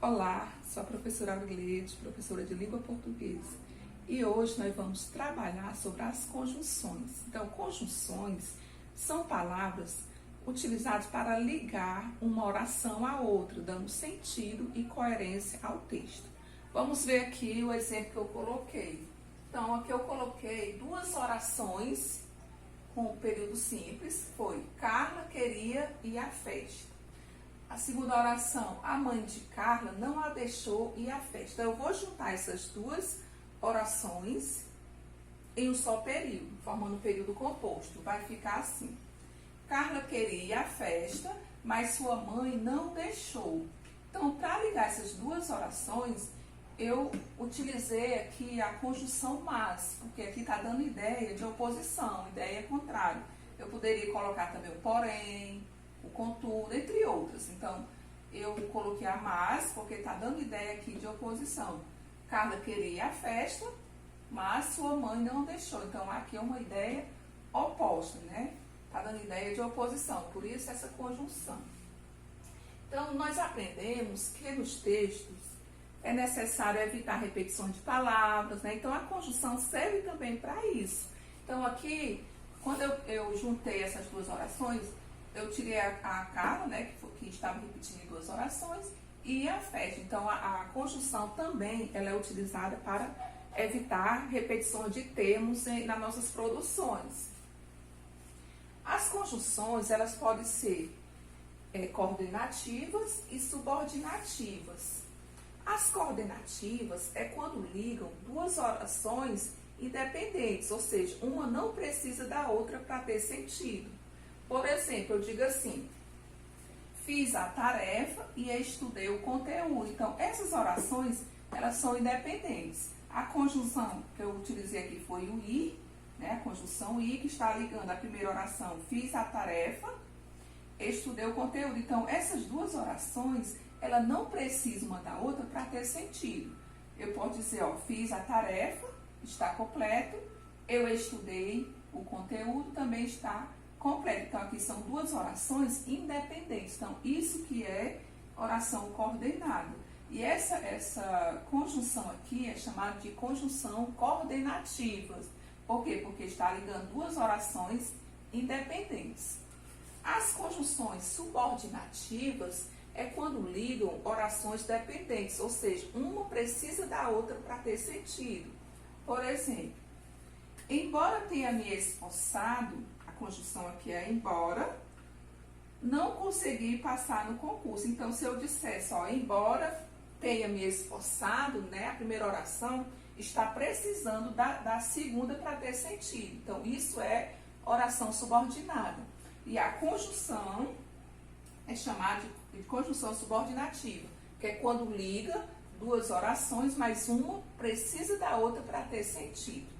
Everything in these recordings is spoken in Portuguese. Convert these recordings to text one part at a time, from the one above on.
Olá, sou a professora Aurelide, professora de língua portuguesa, e hoje nós vamos trabalhar sobre as conjunções. Então, conjunções são palavras utilizadas para ligar uma oração à outra, dando sentido e coerência ao texto. Vamos ver aqui o exemplo que eu coloquei. Então, aqui eu coloquei duas orações com o período simples, foi Carla queria ir à festa. A segunda oração, a mãe de Carla não a deixou ir à festa. Então, eu vou juntar essas duas orações em um só período, formando um período composto. Vai ficar assim. Carla queria ir à festa, mas sua mãe não deixou. Então, para ligar essas duas orações, eu utilizei aqui a conjunção mas, porque aqui está dando ideia de oposição, ideia contrária. Eu poderia colocar também o porém, o contudo, entre outras. Então, eu coloquei a mas, porque está dando ideia aqui de oposição. Carla queria ir à festa, mas sua mãe não deixou. Então, aqui é uma ideia oposta, né? Está dando ideia de oposição, por isso essa conjunção. Então, nós aprendemos que nos textos é necessário evitar repetições de palavras, né? Então, a conjunção serve também para isso. Então, aqui, quando eu juntei essas duas orações, eu tirei a Carla, né, que estava repetindo duas orações, e a festa. Então, a conjunção também ela é utilizada para evitar repetições de termos nas nossas produções. As conjunções, elas podem ser coordenativas e subordinativas. As coordenativas é quando ligam duas orações independentes, ou seja, uma não precisa da outra para ter sentido. Por exemplo, eu digo assim, fiz a tarefa e estudei o conteúdo. Então, essas orações, elas são independentes. A conjunção que eu utilizei aqui foi o i, né? A conjunção i, que está ligando a primeira oração, fiz a tarefa, estudei o conteúdo. Então, essas duas orações, elas não precisam uma da outra para ter sentido. Eu posso dizer, ó, fiz a tarefa, está completo, eu estudei o conteúdo, também está completo. Então, aqui são duas orações independentes. Então, isso que é oração coordenada. E essa conjunção aqui é chamada de conjunção coordenativa. Por quê? Porque está ligando duas orações independentes. As conjunções subordinativas é quando ligam orações dependentes, ou seja, uma precisa da outra para ter sentido. Por exemplo, embora tenha me esforçado, a conjunção aqui é embora, não consegui passar no concurso. Então, se eu dissesse, ó, embora tenha me esforçado, né, a primeira oração está precisando da segunda para ter sentido. Então, isso é oração subordinada. E a conjunção é chamada de conjunção subordinativa, que é quando liga duas orações, mas uma precisa da outra para ter sentido.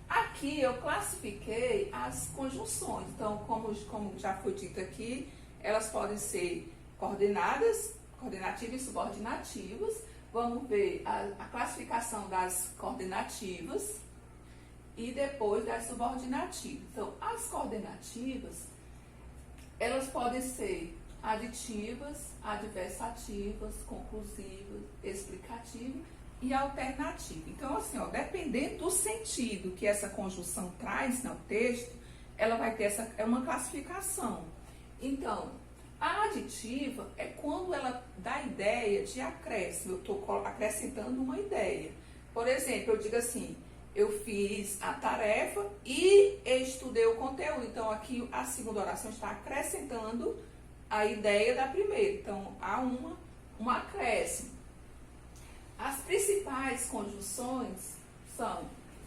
Aqui eu classifiquei as conjunções. Então, como já foi dito aqui, elas podem ser coordenadas, coordenativas e subordinativas. Vamos ver a classificação das coordenativas e depois das subordinativas. Então, as coordenativas, elas podem ser aditivas, adversativas, conclusivas, explicativas e alternativa. Então, assim, ó, dependendo do sentido que essa conjunção traz no texto, ela vai ter uma classificação. Então, a aditiva é quando ela dá ideia de acréscimo. Eu estou acrescentando uma ideia. Por exemplo, eu digo assim, eu fiz a tarefa e estudei o conteúdo. Então, aqui a segunda oração está acrescentando a ideia da primeira. Então, há um acréscimo. As principais conjunções são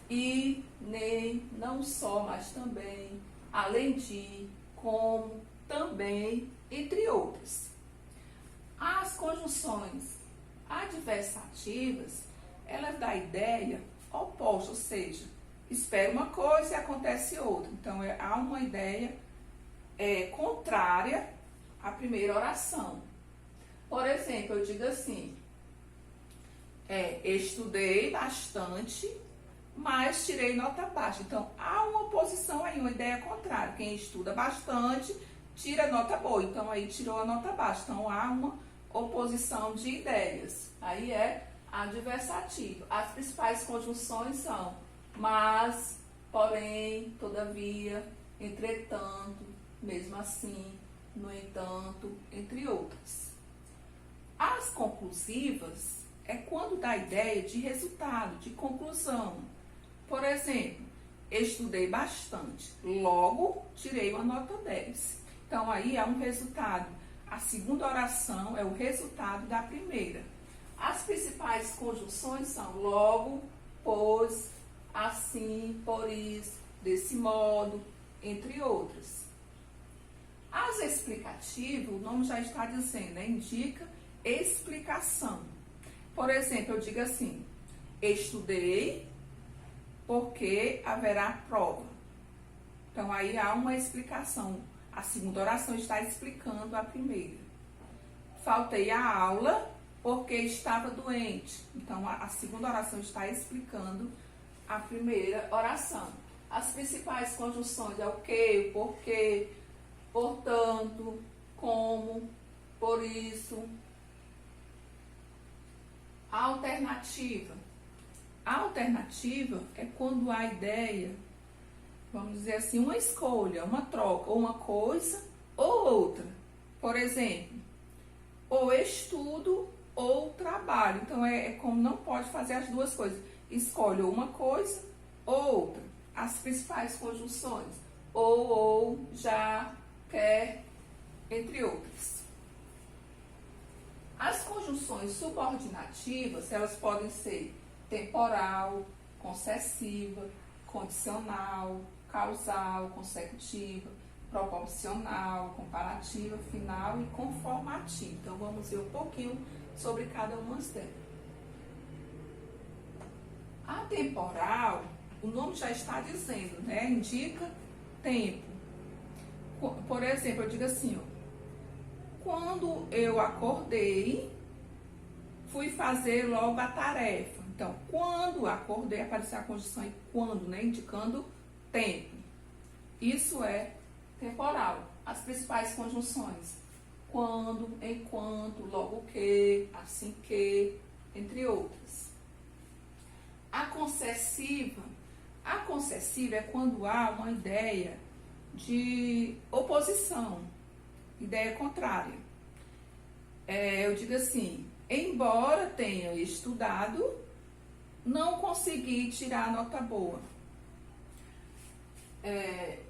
e, nem, não só, mas também, além de, como, também, entre outras. As conjunções adversativas, elas dão a ideia oposta, ou seja, espera uma coisa e acontece outra. Então, há uma ideia contrária à primeira oração. Por exemplo, eu digo assim, estudei bastante, mas tirei nota baixa. Então, há uma oposição aí, uma ideia contrária. Quem estuda bastante, tira nota boa. Então, aí tirou a nota baixa. Então, há oposição de ideias. Aí é adversativo. As principais conjunções são mas, porém, todavia, entretanto, mesmo assim, no entanto, entre outras. As conclusivas é quando dá ideia de resultado, de conclusão. Por exemplo, estudei bastante, logo tirei uma nota 10. Então, aí há um resultado. A segunda oração é o resultado da primeira. As principais conjunções são logo, pois, assim, por isso, desse modo, entre outras. As explicativas, o nome já está dizendo, né? Indica explicação. Por exemplo, eu digo assim, estudei porque haverá prova. Então, aí há uma explicação. A segunda oração está explicando a primeira. Faltei a aula porque estava doente. Então, a segunda oração está explicando a primeira oração. As principais conjunções é o que, o porquê, portanto, como, por isso. A alternativa. A alternativa é quando há ideia, vamos dizer assim, uma escolha, uma troca, ou uma coisa ou outra. Por exemplo, ou estudo ou trabalho. Então, é como não pode fazer as duas coisas. Escolhe uma coisa ou outra. As principais conjunções, ou, já, quer, entre outras. As conjunções subordinativas, elas podem ser temporal, concessiva, condicional, causal, consecutiva, proporcional, comparativa, final e conformativa. Então, vamos ver um pouquinho sobre cada uma delas. A temporal, o nome já está dizendo, né? Indica tempo. Por exemplo, eu digo assim, ó, quando eu acordei, fui fazer logo a tarefa. Então, quando acordei, apareceu a conjunção em quando, né? Indicando tempo. Isso é temporal. As principais conjunções, quando, enquanto, logo que, assim que, entre outras. A concessiva é quando há uma ideia de oposição, ideia contrária. Eu digo assim, embora tenha estudado, não consegui tirar nota boa.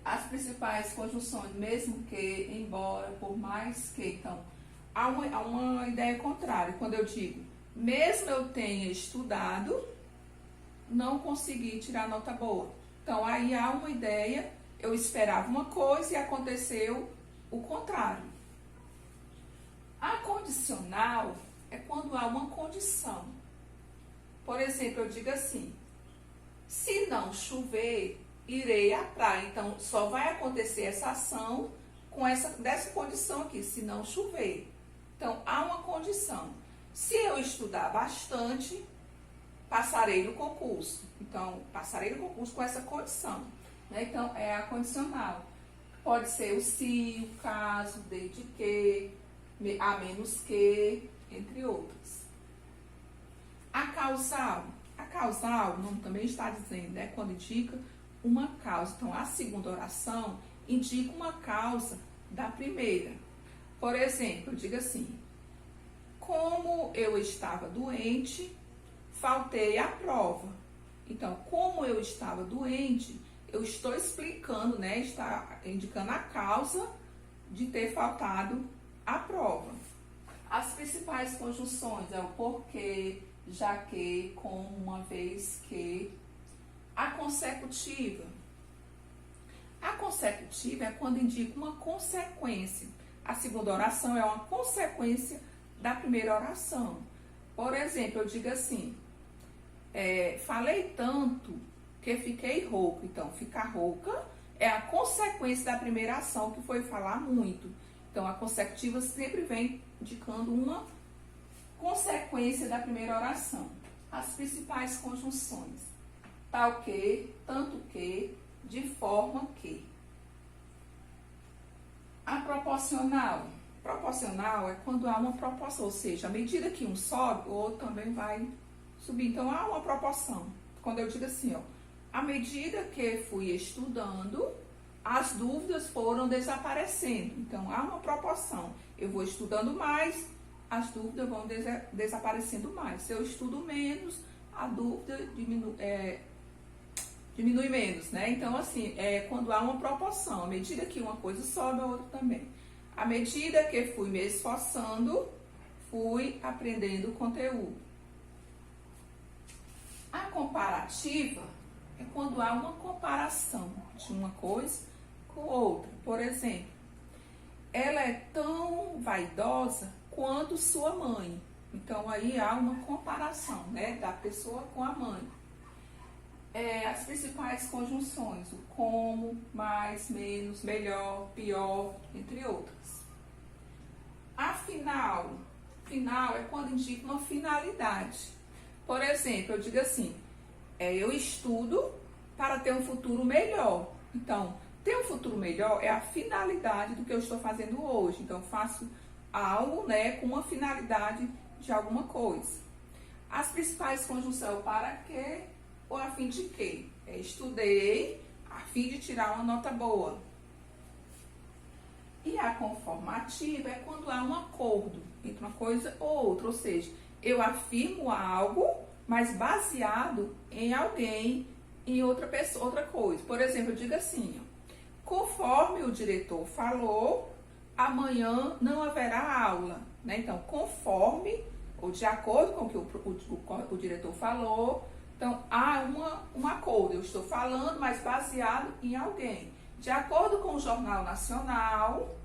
As principais conjunções, mesmo que, embora, por mais que, então, há uma ideia contrária. Quando eu digo, mesmo eu tenha estudado, não consegui tirar nota boa. Então, aí há uma ideia, eu esperava uma coisa e aconteceu o contrário. A condicional é quando há uma condição. Por exemplo, eu digo assim, se não chover, irei à praia. Então, só vai acontecer essa ação com dessa condição aqui, se não chover. Então, há uma condição. Se eu estudar bastante, passarei no concurso. Então, passarei no concurso com essa condição. Né? Então, é a condicional. Pode ser o se, o caso, desde que, a menos que, entre outras. A causal. A causal, o nome também está dizendo, né? Quando indica uma causa. Então, a segunda oração indica uma causa da primeira. Por exemplo, eu digo assim, como eu estava doente, faltei à prova. Então, como eu estava doente, eu estou explicando, né? Está indicando a causa de ter faltado à prova. As principais conjunções é o porquê, já que, como, uma vez que. A consecutiva. A consecutiva é quando indica uma consequência. A segunda oração é uma consequência da primeira oração. Por exemplo, eu digo assim, falei tanto que fiquei rouca. Então, ficar rouca é a consequência da primeira ação, que foi falar muito. Então, a consecutiva sempre vem indicando uma consequência da primeira oração. As principais conjunções. Tal que, tanto que, de forma que. A proporcional Proporcional é quando há uma proporção, ou seja, à medida que um sobe, o outro também vai subir. Então, há uma proporção. Quando eu digo assim, ó, à medida que fui estudando, as dúvidas foram desaparecendo. Então, há uma proporção. Eu vou estudando mais, as dúvidas vão desaparecendo mais. Se eu estudo menos, a dúvida diminui menos, né? Então, assim, quando há uma proporção, à medida que uma coisa sobe, a outra também. À medida que fui me esforçando, fui aprendendo o conteúdo. A comparativa é quando há uma comparação de uma coisa com outra. Por exemplo, ela é tão vaidosa quanto sua mãe. Então, aí há uma comparação, né, da pessoa com a mãe. As principais conjunções, o como, mais, menos, melhor, pior, entre outras. Afinal é quando indica uma finalidade. Por exemplo, eu digo assim, eu estudo para ter um futuro melhor. Então, ter um futuro melhor é a finalidade do que eu estou fazendo hoje. Então, eu faço algo, né, com uma finalidade de alguma coisa. As principais conjunções, para quê ou a fim de quê? Estudei a fim de tirar uma nota boa. E a conformativa é quando há um acordo entre uma coisa ou outra, ou seja, eu afirmo algo, mas baseado em alguém, em outra pessoa, outra coisa. Por exemplo, eu digo assim, ó, conforme o diretor falou, amanhã não haverá aula, né? Então, conforme ou de acordo com o que o diretor falou, então há um acordo. Eu estou falando, mas baseado em alguém. De acordo com o Jornal Nacional,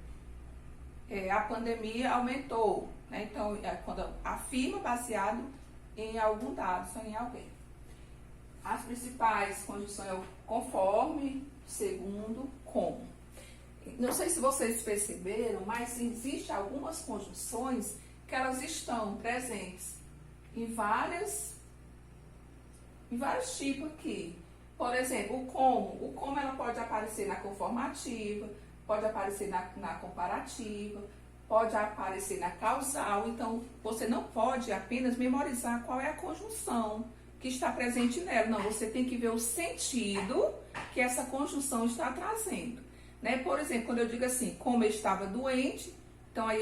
a pandemia aumentou, né? Então, quando afirma baseado em algum dado, só em alguém. As principais conjunções é o conforme, segundo, como. Não sei se vocês perceberam, mas existem algumas conjunções que elas estão presentes em vários tipos aqui. Por exemplo, o como ela pode aparecer na conformativa, pode aparecer na comparativa, pode aparecer na causal. Então, você não pode apenas memorizar qual é a conjunção que está presente nela. Não, você tem que ver o sentido que essa conjunção está trazendo. Né? Por exemplo, quando eu digo assim, como eu estava doente, então aí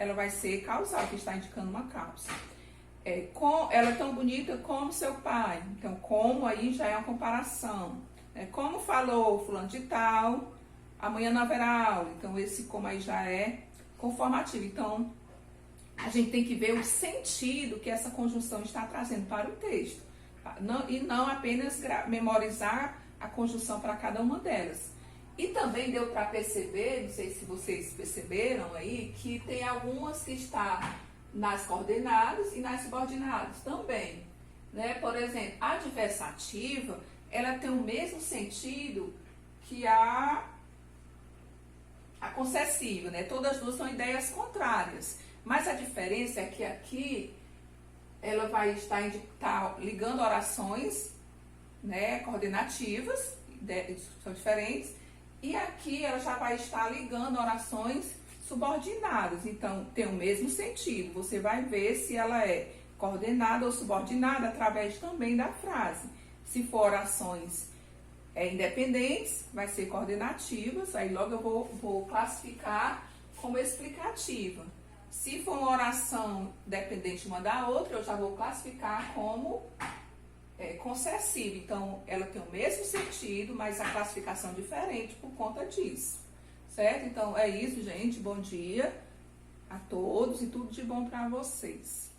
ela vai ser causal, que está indicando uma causa. Ela é tão bonita como seu pai. Então, como aí já é uma comparação. Como falou fulano de tal, amanhã não haverá aula. Então, esse como aí já é conformativo. Então, a gente tem que ver o sentido que essa conjunção está trazendo para o texto. E não apenas memorizar a conjunção para cada uma delas. E também deu para perceber, não sei se vocês perceberam aí, que tem algumas que estão nas coordenadas e nas subordinadas também, né? Por exemplo, a adversativa, ela tem o mesmo sentido que a concessiva, né? Todas as duas são ideias contrárias, mas a diferença é que aqui ela vai estar ligando orações, né, coordenativas, são diferentes, e aqui ela já vai estar ligando orações subordinadas, então tem o mesmo sentido. Você vai ver se ela é coordenada ou subordinada através também da frase. Se for orações independentes, vai ser coordenativas, aí logo eu vou classificar como explicativa. Se for uma oração dependente uma da outra, eu já vou classificar como concessiva. Então, ela tem o mesmo sentido, mas a classificação é diferente por conta disso. Certo? Então, é isso, gente. Bom dia a todos e tudo de bom para vocês.